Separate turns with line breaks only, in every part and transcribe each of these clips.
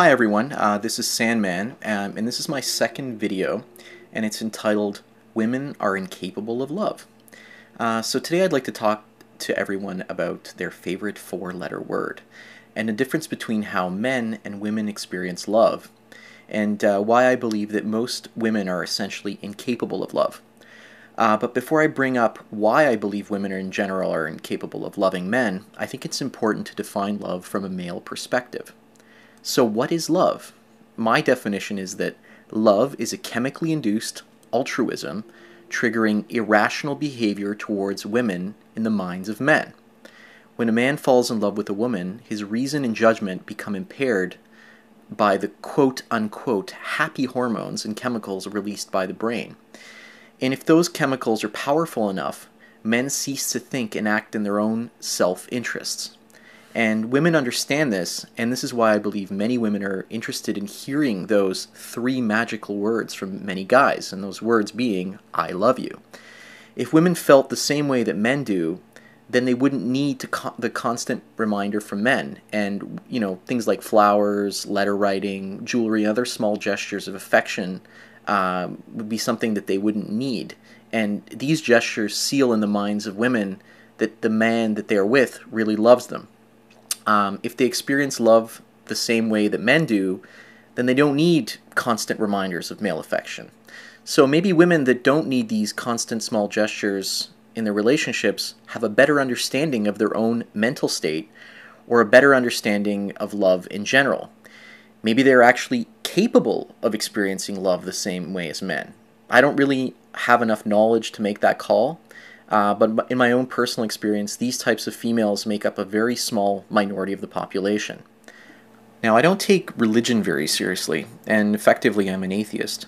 Hi everyone, this is Sandman, and this is my second video, and it's entitled Women Are Incapable of Love. So today I'd like to talk to everyone about their favorite four-letter word, and the difference between how men and women experience love, and why I believe that most women are essentially incapable of love. But before I bring up why I believe women in general are incapable of loving men, I think it's important to define love from a male perspective. So what is love? My definition is that love is a chemically induced altruism triggering irrational behavior towards women in the minds of men. When a man falls in love with a woman, his reason and judgment become impaired by the quote-unquote happy hormones and chemicals released by the brain. And if those chemicals are powerful enough, men cease to think and act in their own self-interests. And women understand this, and this is why I believe many women are interested in hearing those three magical words from many guys, and those words being, I love you. If women felt the same way that men do, then they wouldn't need the constant reminder from men, and things like flowers, letter writing, jewelry, and other small gestures of affection would be something that they wouldn't need. And these gestures seal in the minds of women that the man that they are with really loves them. If they experience love the same way that men do, then they don't need constant reminders of male affection. So maybe women that don't need these constant small gestures in their relationships have a better understanding of their own mental state or a better understanding of love in general. Maybe they're actually capable of experiencing love the same way as men. I don't really have enough knowledge to make that call. But in my own personal experience, these types of females make up a very small minority of the population. Now, I don't take religion very seriously, and effectively I'm an atheist.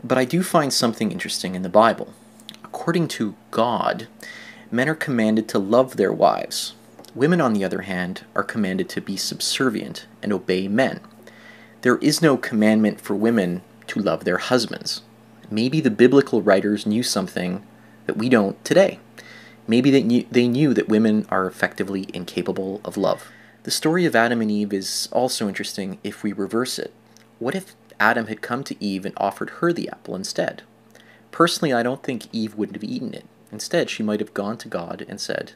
But I do find something interesting in the Bible. According to God, men are commanded to love their wives. Women, on the other hand, are commanded to be subservient and obey men. There is no commandment for women to love their husbands. Maybe the biblical writers knew something that we don't today. Maybe they knew that women are effectively incapable of love. The story of Adam and Eve is also interesting if we reverse it. What if Adam had come to Eve and offered her the apple instead? Personally, I don't think Eve would have eaten it. Instead, she might have gone to God and said,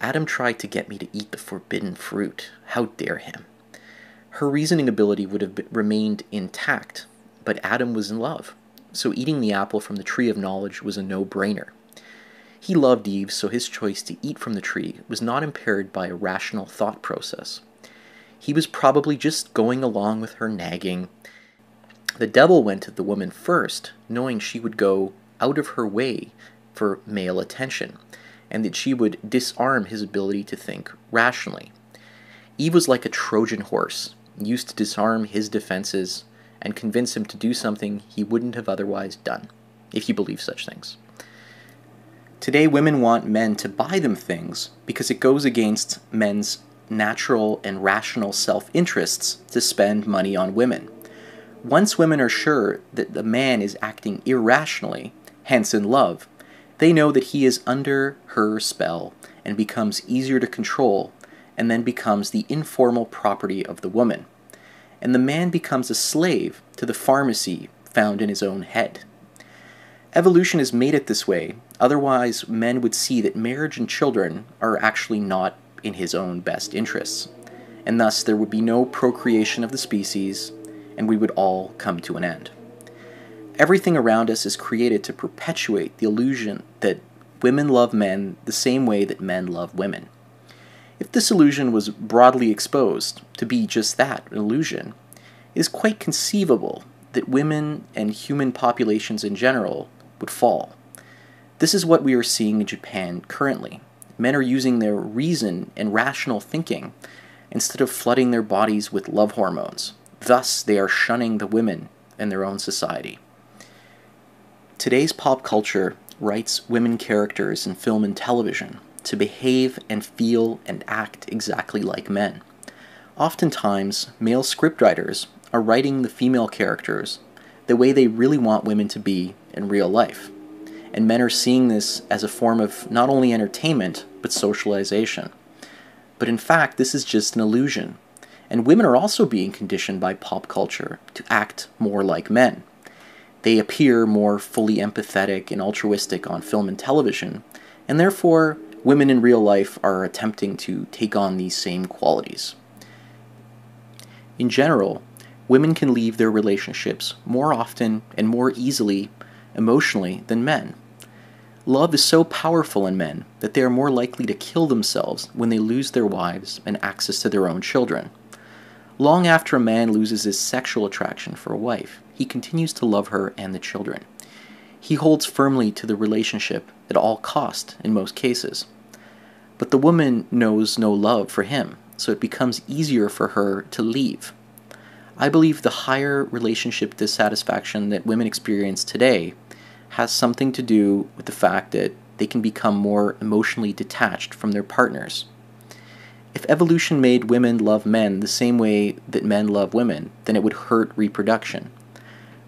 Adam tried to get me to eat the forbidden fruit. How dare him? Her reasoning ability would have remained intact, but Adam was in love. So eating the apple from the tree of knowledge was a no-brainer. He loved Eve, so his choice to eat from the tree was not impaired by a rational thought process. He was probably just going along with her nagging. The devil went to the woman first, knowing she would go out of her way for male attention, and that she would disarm his ability to think rationally. Eve was like a Trojan horse, used to disarm his defenses and convince him to do something he wouldn't have otherwise done, if you believe such things. Today, women want men to buy them things because it goes against men's natural and rational self-interests to spend money on women. Once women are sure that the man is acting irrationally, hence in love, they know that he is under her spell and becomes easier to control, and then becomes the informal property of the woman. And the man becomes a slave to the pharmacy found in his own head. Evolution has made it this way, otherwise men would see that marriage and children are actually not in his own best interests, and thus there would be no procreation of the species, and we would all come to an end. Everything around us is created to perpetuate the illusion that women love men the same way that men love women. If this illusion was broadly exposed to be just that, an illusion, it is quite conceivable that women and human populations in general would fall. This is what we are seeing in Japan currently. Men are using their reason and rational thinking instead of flooding their bodies with love hormones. Thus, they are shunning the women in their own society. Today's pop culture writes women characters in film and television to behave and feel and act exactly like men. Oftentimes, male scriptwriters are writing the female characters the way they really want women to be in real life. And men are seeing this as a form of not only entertainment, but socialization. But in fact, this is just an illusion, And women are also being conditioned by pop culture to act more like men. They appear more fully empathetic and altruistic on film and television, and therefore women in real life are attempting to take on these same qualities. In general, women can leave their relationships more often and more easily emotionally than men. Love is so powerful in men that they are more likely to kill themselves when they lose their wives and access to their own children. Long after a man loses his sexual attraction for a wife, he continues to love her and the children. He holds firmly to the relationship at all cost in most cases. But the woman knows no love for him, so it becomes easier for her to leave. I believe the higher relationship dissatisfaction that women experience today has something to do with the fact that they can become more emotionally detached from their partners. If evolution made women love men the same way that men love women, then it would hurt reproduction.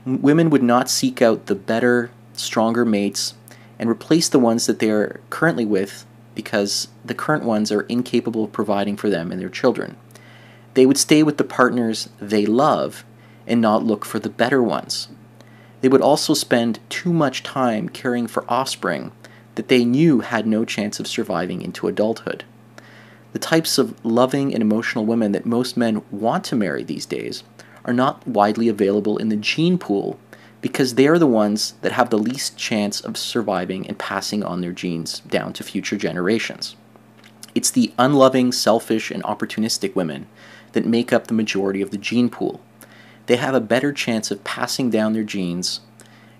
Women would not seek out the better, stronger mates and replace the ones that they are currently with because the current ones are incapable of providing for them and their children. They would stay with the partners they love and not look for the better ones. They would also spend too much time caring for offspring that they knew had no chance of surviving into adulthood. The types of loving and emotional women that most men want to marry these days are not widely available in the gene pool because they are the ones that have the least chance of surviving and passing on their genes down to future generations. It's the unloving, selfish, and opportunistic women that make up the majority of the gene pool. They have a better chance of passing down their genes,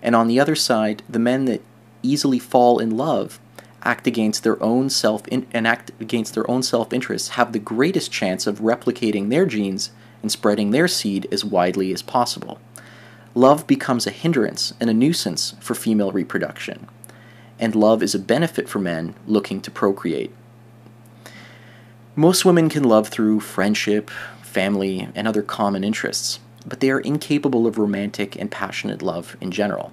and on the other side, the men that easily fall in love act against their own self-interest have the greatest chance of replicating their genes and spreading their seed as widely as possible. Love becomes a hindrance and a nuisance for female reproduction, and love is a benefit for men looking to procreate. Most women can love through friendship, family, and other common interests, but they are incapable of romantic and passionate love in general.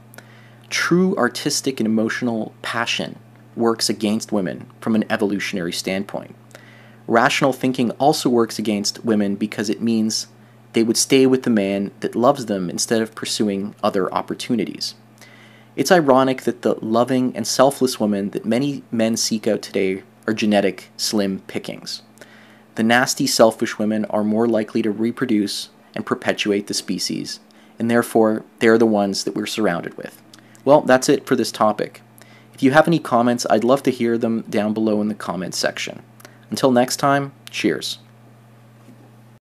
True artistic and emotional passion works against women from an evolutionary standpoint. Rational thinking also works against women because it means they would stay with the man that loves them instead of pursuing other opportunities. It's ironic that the loving and selfless women that many men seek out today are genetic slim pickings. The nasty, selfish women are more likely to reproduce and perpetuate the species, and therefore they're the ones that we're surrounded with. Well, that's it for this topic. If you have any comments, I'd love to hear them down below in the comments section. Until next time, cheers.